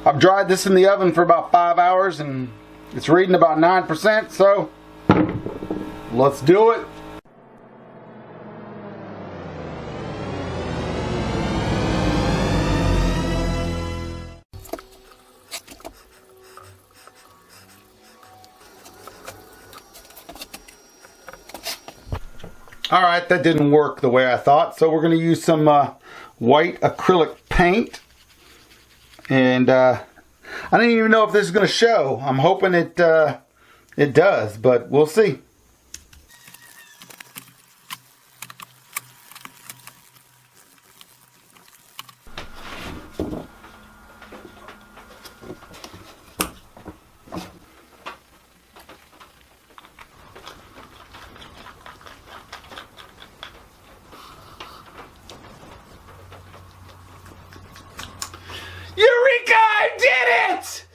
I've dried this in the oven for about 5 hours and it's reading about 9%, so let's do it. Alright, that didn't work the way I thought, so we're going to use some white acrylic paint. And I don't even know if this is going to show. I'm hoping it does, but we'll see. Eureka! I did it!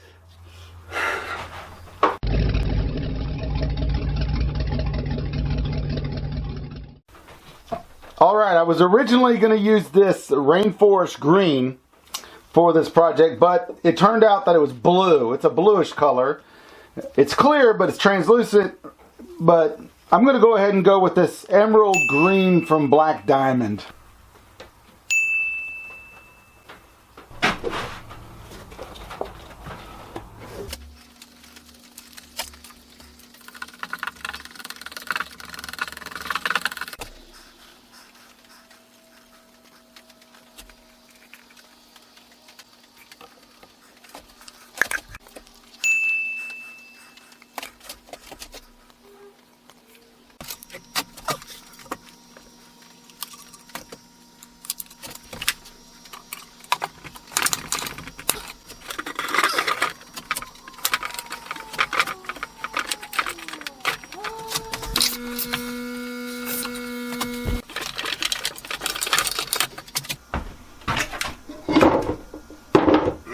Alright, I was originally going to use this rainforest green for this project, but it turned out that it was blue. It's a bluish color. It's clear, but it's translucent. But I'm going to go ahead and go with this emerald green from Black Diamond.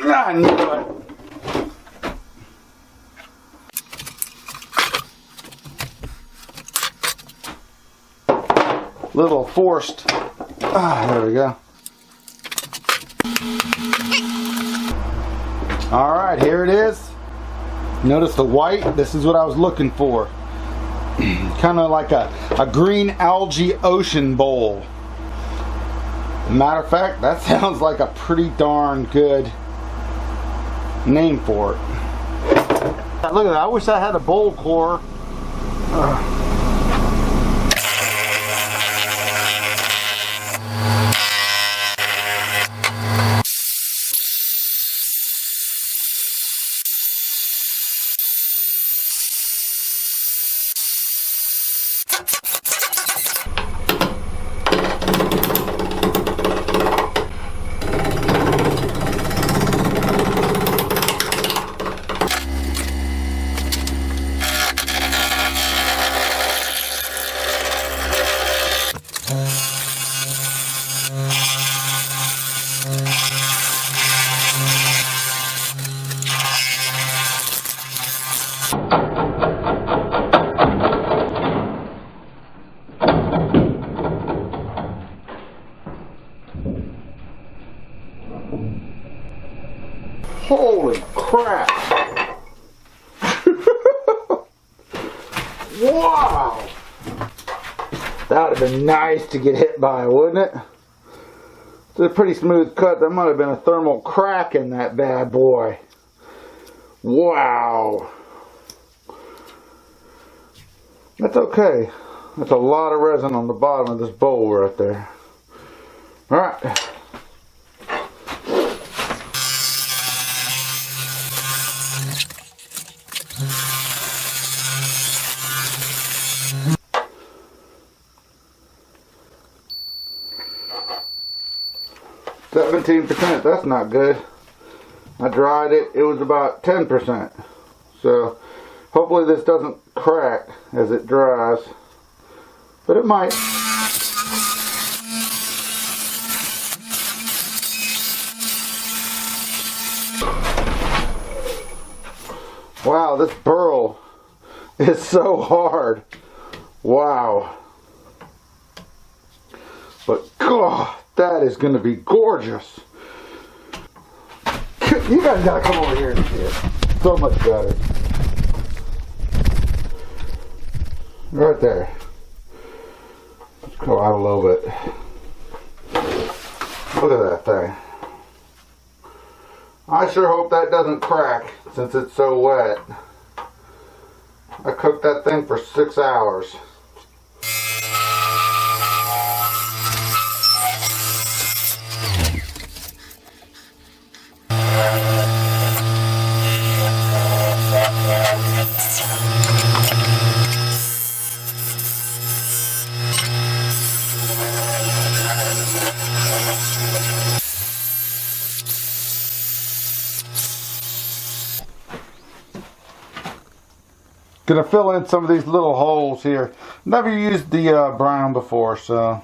I knew it. Little forced. There we go. Alright, here it is. Notice the white. This is what I was looking for. Kind of like a green algae ocean bowl. Matter of fact, that sounds like a pretty darn good name for it. Look at that. I wish I had a bowl core. Holy crap! Wow! That would have been nice to get hit by, wouldn't it? It's a pretty smooth cut. There might have been a thermal crack in that bad boy. Wow! That's okay. That's a lot of resin on the bottom of this bowl right there. Alright. %, that's not good. I dried it, it was about 10%. So hopefully this doesn't crack as it dries, but it might. Wow, this burl is so hard. Wow. But God, that is going to be gorgeous. You guys gotta come over here and see it. So much better. Right there. Let's go out a little bit. Look at that thing. I sure hope that doesn't crack since it's so wet. I cooked that thing for 6 hours. Gonna fill in some of these little holes here. Never used the brown before, so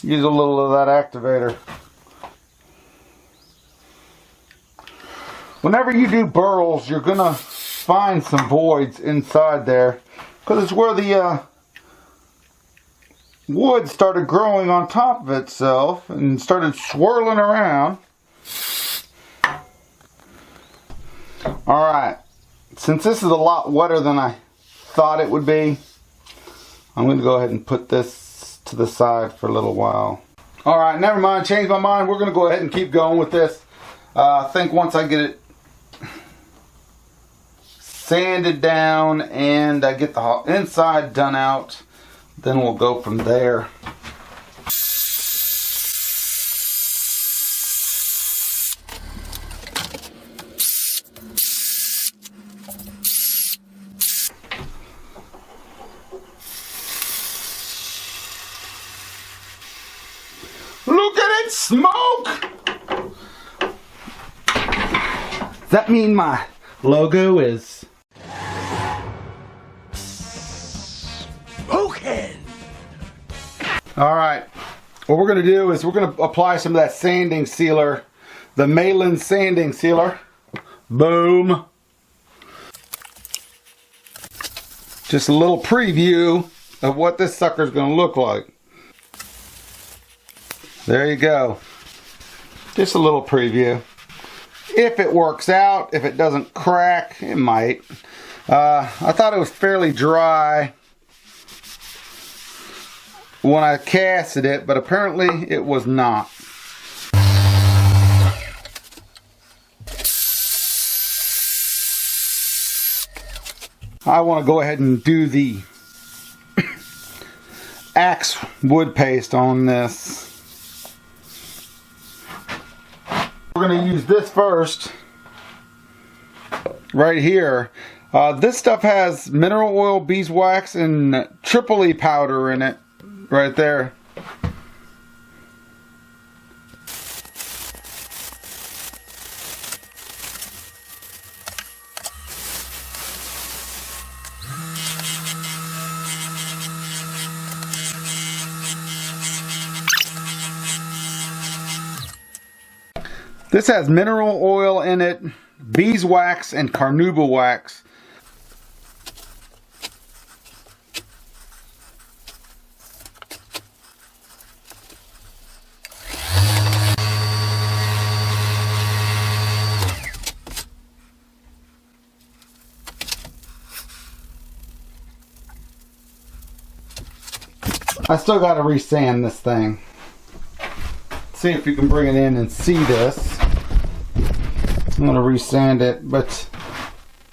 use a little of that activator. Whenever you do burls, you're gonna find some voids inside there because it's where the wood started growing on top of itself and started swirling around. Alright, since this is a lot wetter than I thought it would be, I'm going to go ahead and put this to the side for a little while. Alright, never mind, changed my mind. We're going to go ahead and keep going with this. I think once I get it sanded down and I get the inside done out, then we'll go from there. Look at it smoke! Does that mean my logo is alright, what we're going to do is we're going to apply some of that sanding sealer, the Malin sanding sealer. Boom. Just a little preview of what this sucker is going to look like. There you go. Just a little preview. If it works out, if it doesn't crack, it might. I thought it was fairly dry when I casted it, but apparently it was not. I want to go ahead and do the Axe wood paste on this. We're going to use this first, right here. This stuff has mineral oil, beeswax, and Tripoli powder in it. Right there. This has mineral oil in it, beeswax, and carnauba wax. I still got to resand this thing. See if you can bring it in and see this. I'm going to resand it, but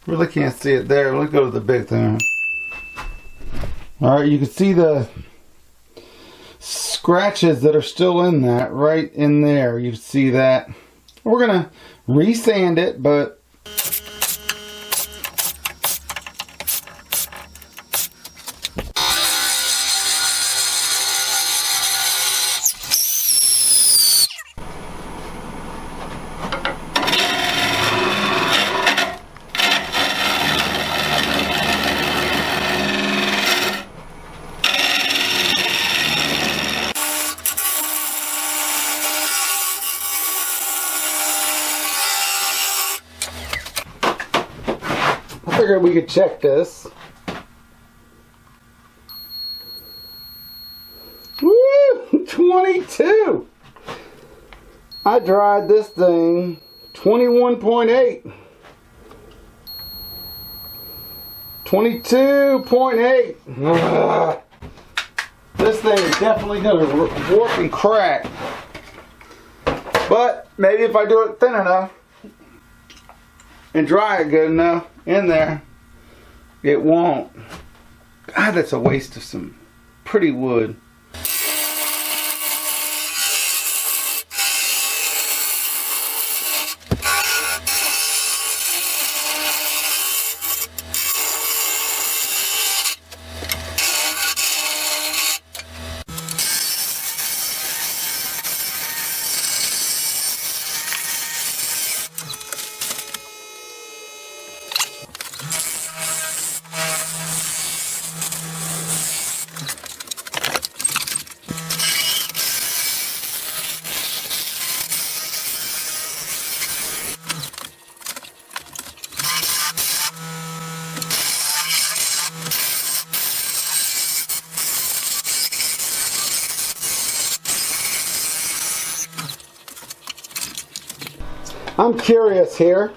really can't see it there. Let's go to the big thing. Alright, you can see the scratches that are still in that, right in there. You can see that. We're going to resand it, but I figured we could check this. 22. I dried this thing 21.8. 22.8. This thing is definitely going to warp and crack. But maybe if I do it thin enough and dry it good enough in there, it won't. God, that's a waste of some pretty wood. I'm curious here.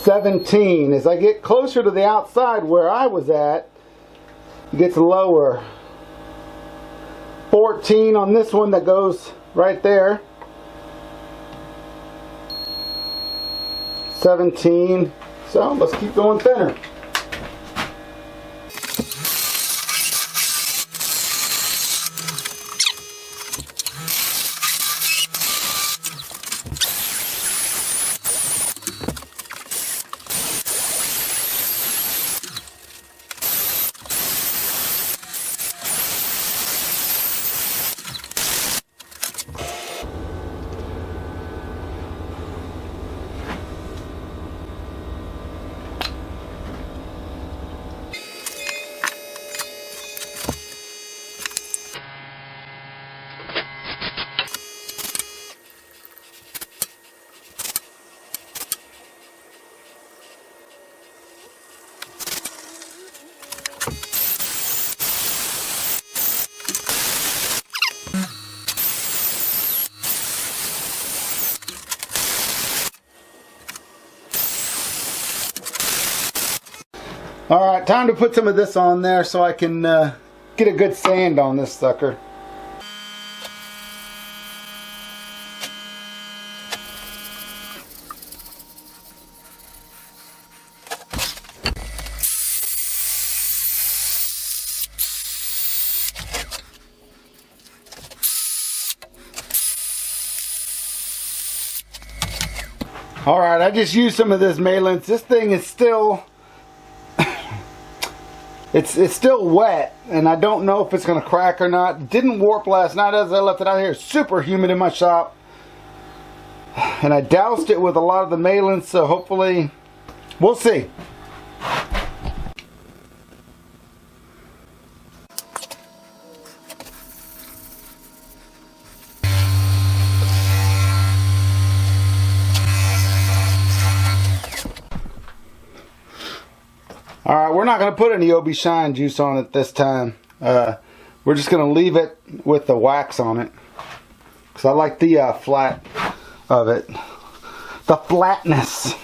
$17. As I get closer to the outside where I was at, it gets lower. 14 on this one that goes right there. 17. So let's keep going thinner. Alright, time to put some of this on there so I can get a good sand on this sucker. Alright, I just used some of this Malence. This thing is still... It's still wet, and I don't know if it's going to crack or not. It didn't warp last night as I left it out here. It's super humid in my shop. And I doused it with a lot of the Malence, so hopefully, we'll see. Alright, we're not going to put any OB Shine juice on it this time. We're just going to leave it with the wax on it. Because I like the flat of it. The flatness.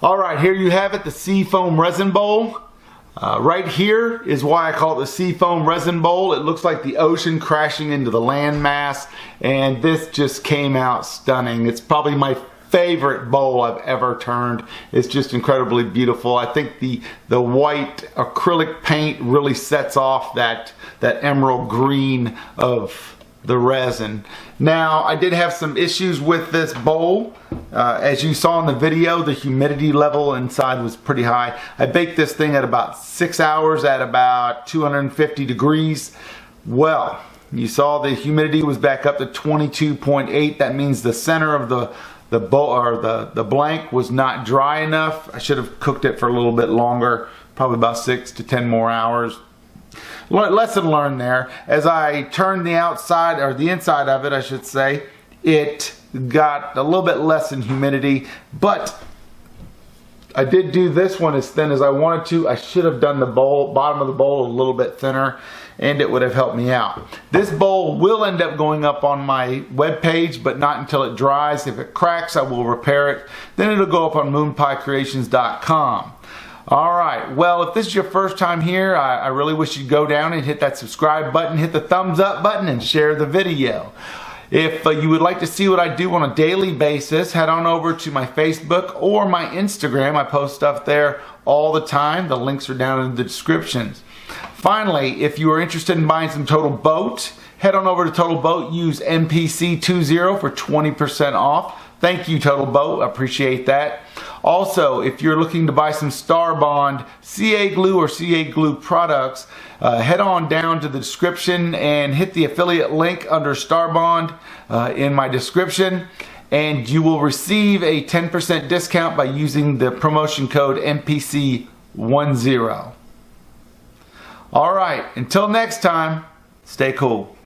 Alright, here you have it, the Seafoam Resin Bowl. Right here is why I call it the Seafoam Resin Bowl. It looks like the ocean crashing into the landmass, and this just came out stunning. It's probably my favorite bowl I've ever turned. It's just incredibly beautiful. I think the white acrylic paint really sets off that emerald green of the resin. Now, I did have some issues with this bowl. As you saw in the video, the humidity level inside was pretty high. I baked this thing at about 6 hours at about 250 degrees. Well, You saw the humidity was back up to 22.8. That means the center of the bowl, or the blank, was not dry enough. I should have cooked it for a little bit longer, probably about 6 to 10 more hours. Lesson learned there. As I turned the outside, or the inside of it, I should say, it got a little bit less in humidity, but I did do this one as thin as I wanted to. I should have done the bowl, bottom of the bowl, a little bit thinner, and it would have helped me out. This bowl will end up going up on my webpage, but not until it dries. If it cracks, I will repair it. Then it'll go up on moonpiecreations.com. Alright, well, if this is your first time here, I really wish you'd go down and hit that subscribe button, hit the thumbs up button, and share the video. If you would like to see what I do on a daily basis, head on over to my Facebook or my Instagram. I post stuff there all the time. The links are down in the descriptions. Finally, if you are interested in buying some Total Boat, head on over to Total Boat. Use MPC20 for 20% off. Thank you, Total Boat. I appreciate that. Also, if you're looking to buy some Starbond CA glue or CA glue products, head on down to the description and hit the affiliate link under Starbond in my description, and you will receive a 10% discount by using the promotion code MPC10. All right, until next time, stay cool.